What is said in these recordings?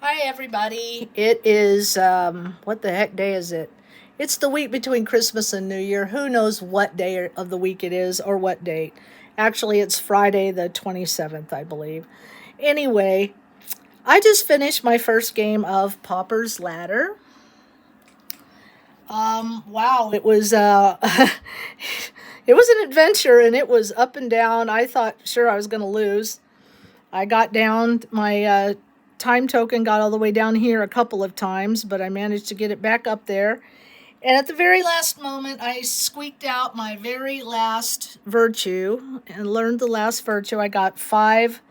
Hi, everybody. It is, what the heck day is it? It's the week between Christmas and New Year. Who knows what day of the week it is or what date? Actually, it's Friday the 27th, I believe. Anyway, I just finished my first game of Paupers Ladder. Wow, it was, it was an adventure and it was up and down. I thought, sure, I was going to lose. I got down, my time token got all the way down here a couple of times, but I managed to get it back up there. And at the very last moment, I squeaked out my very last virtue and learned the last virtue. I got 5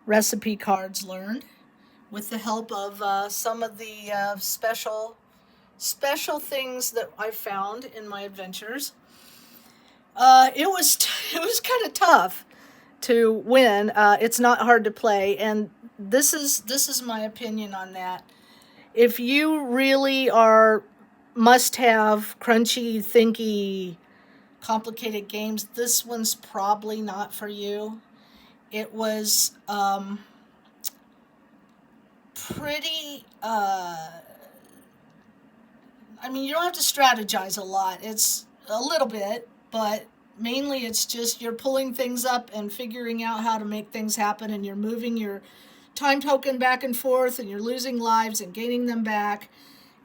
recipe cards learned with the help of some of the special things that I found in my adventures. It was kind of tough to win. It's not hard to play, and this is my opinion on that. If you really are must have crunchy, thinky, complicated games, this one's probably not for you. It was pretty. I mean, you don't have to strategize a lot. It's a little bit, but mainly it's just you're pulling things up and figuring out how to make things happen, and you're moving your time token back and forth, and you're losing lives and gaining them back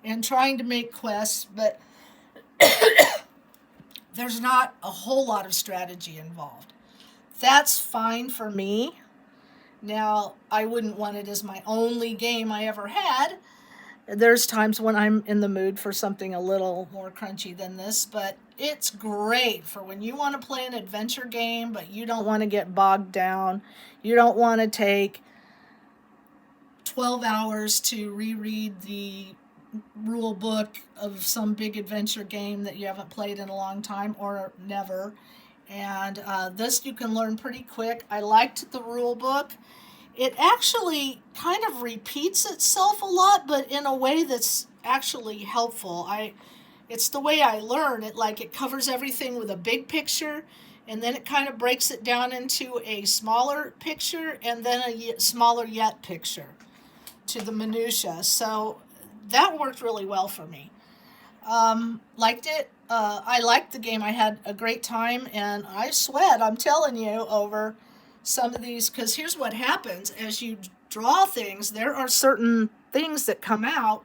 and trying to make quests, but there's not a whole lot of strategy involved. That's fine for me. Now, I wouldn't want it as my only game I ever had. There's times when I'm in the mood for something a little more crunchy than this, but it's great for when you want to play an adventure game, but you don't want to get bogged down. You don't want to take 12 hours to reread the rule book of some big adventure game that you haven't played in a long time or never. And this you can learn pretty quick. I liked the rule book. It actually kind of repeats itself a lot, but in a way that's actually helpful. It's the way I learn it. Like, it covers everything with a big picture, and then it kind of breaks it down into a smaller picture, and then a smaller yet picture to the minutia. So that worked really well for me. Liked it. I liked the game. I had a great time, and I sweat, I'm telling you, over some of these, because here's what happens. As you draw things, there are certain things that come out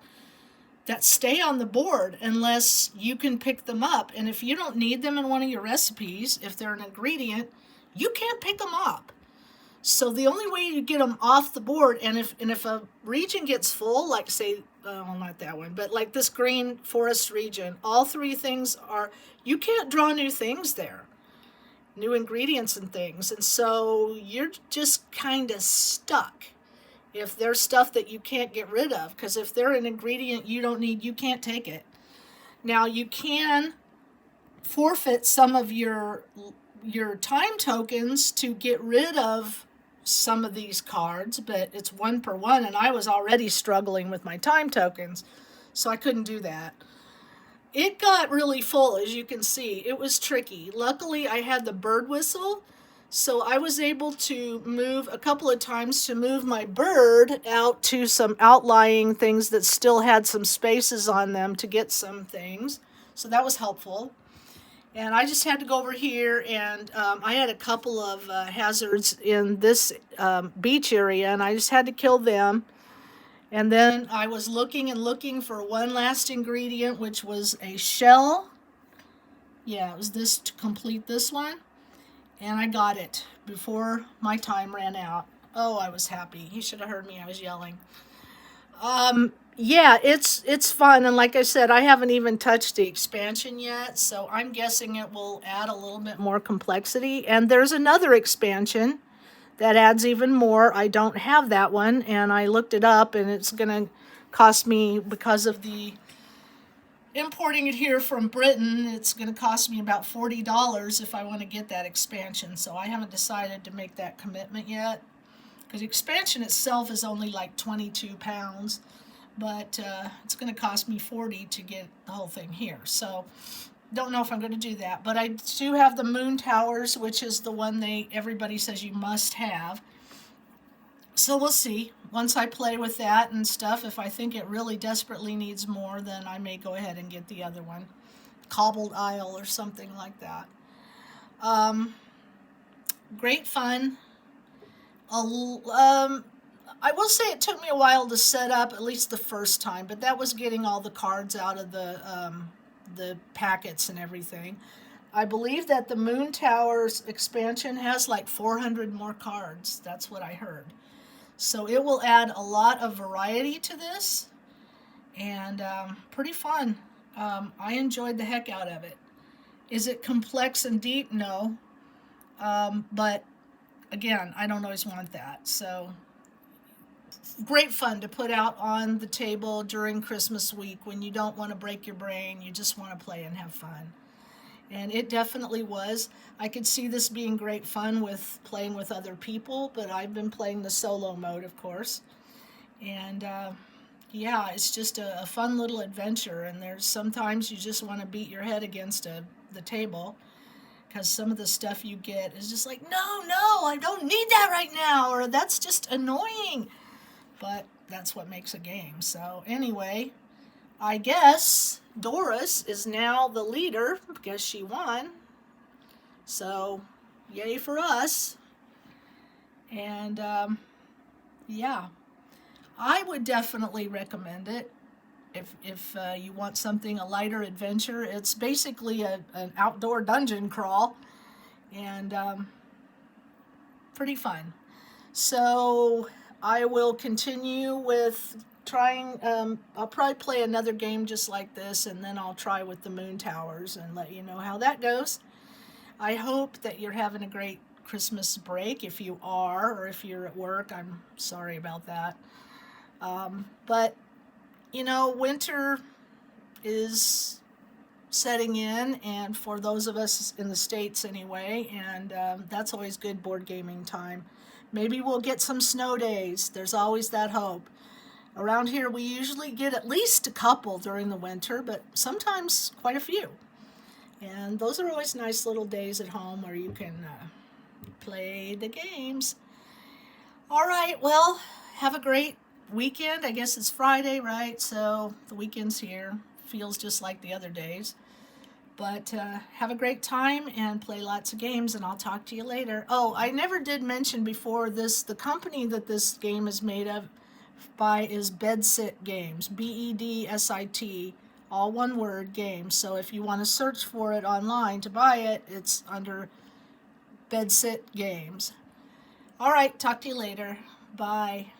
that stay on the board unless you can pick them up. And if you don't need them in one of your recipes, if they're an ingredient, you can't pick them up. So the only way you get them off the board, and if a region gets full, like, say, not that one, but like this green forest region, all 3 things are, you can't draw new things there, new ingredients and things. And so you're just kind of stuck if there's stuff that you can't get rid of, because if they're an ingredient you don't need, you can't take it. Now, you can forfeit some of your time tokens to get rid of some of these cards, but it's 1 per 1, and I was already struggling with my time tokens, so I couldn't do that. It got really full, as you can see. It was tricky. Luckily, I had the bird whistle, so I was able to move a couple of times to move my bird out to some outlying things that still had some spaces on them to get some things. So that was helpful. And I just had to go over here, and I had a couple of hazards in this beach area, and I just had to kill them. And then I was looking and looking for one last ingredient, which was a shell. Yeah, it was this to complete this one. And I got it before my time ran out. Oh, I was happy. He should have heard me. I was yelling. Yeah, it's fun. And like I said, I haven't even touched the expansion yet, so I'm guessing it will add a little bit more complexity. And there's another expansion that adds even more. I don't have that one, and I looked it up, and it's going to cost me, because of the importing it here from Britain, it's going to cost me about $40 if I want to get that expansion. So I haven't decided to make that commitment yet, because the expansion itself is only like 22 pounds, but it's going to cost me 40 to get the whole thing here. So don't know if I'm going to do that, but I do have the Moon Towers, which is the one everybody says you must have. So we'll see. Once I play with that and stuff, if I think it really desperately needs more, then I may go ahead and get the other one. Cobbled Isle or something like that. Um, Great fun. I will say it took me a while to set up, at least the first time, but that was getting all the cards out of the packets and everything. I believe that the Moon Towers expansion has like 400 more cards. That's what I heard. So it will add a lot of variety to this, and pretty fun. I enjoyed the heck out of it. Is it complex and deep? No. But again, I don't always want that. So great fun to put out on the table during Christmas week when you don't want to break your brain, you just want to play and have fun. And it definitely was. I could see this being great fun with playing with other people, but I've been playing the solo mode, of course. And yeah, it's just a fun little adventure. And there's sometimes you just want to beat your head against the table because some of the stuff you get is just like, no, no, I don't need that right now, or that's just annoying. But that's what makes a game. So, anyway, I guess Doris is now the leader because she won. So, yay for us. And yeah, I would definitely recommend it if you want something, a lighter adventure. It's basically an outdoor dungeon crawl and pretty fun. So I will continue with trying. I'll probably play another game just like this, and then I'll try with the Moon Towers and let you know how that goes. I hope that you're having a great Christmas break. If you are, or if you're at work, I'm sorry about that. But you know, winter is setting in, and for those of us in the States anyway, and that's always good board gaming time. Maybe we'll get some snow days. There's always that hope. Around here, we usually get at least a couple during the winter, but sometimes quite a few. And those are always nice little days at home where you can play the games. All right, well, have a great weekend. I guess it's Friday, right? So the weekend's here. Feels just like the other days. But have a great time and play lots of games, and I'll talk to you later. Oh, I never did mention before this, the company that this game is made of by is Bedsit Games, Bedsit, all one word, games. So if you want to search for it online to buy it, it's under Bedsit Games. All right, talk to you later. Bye.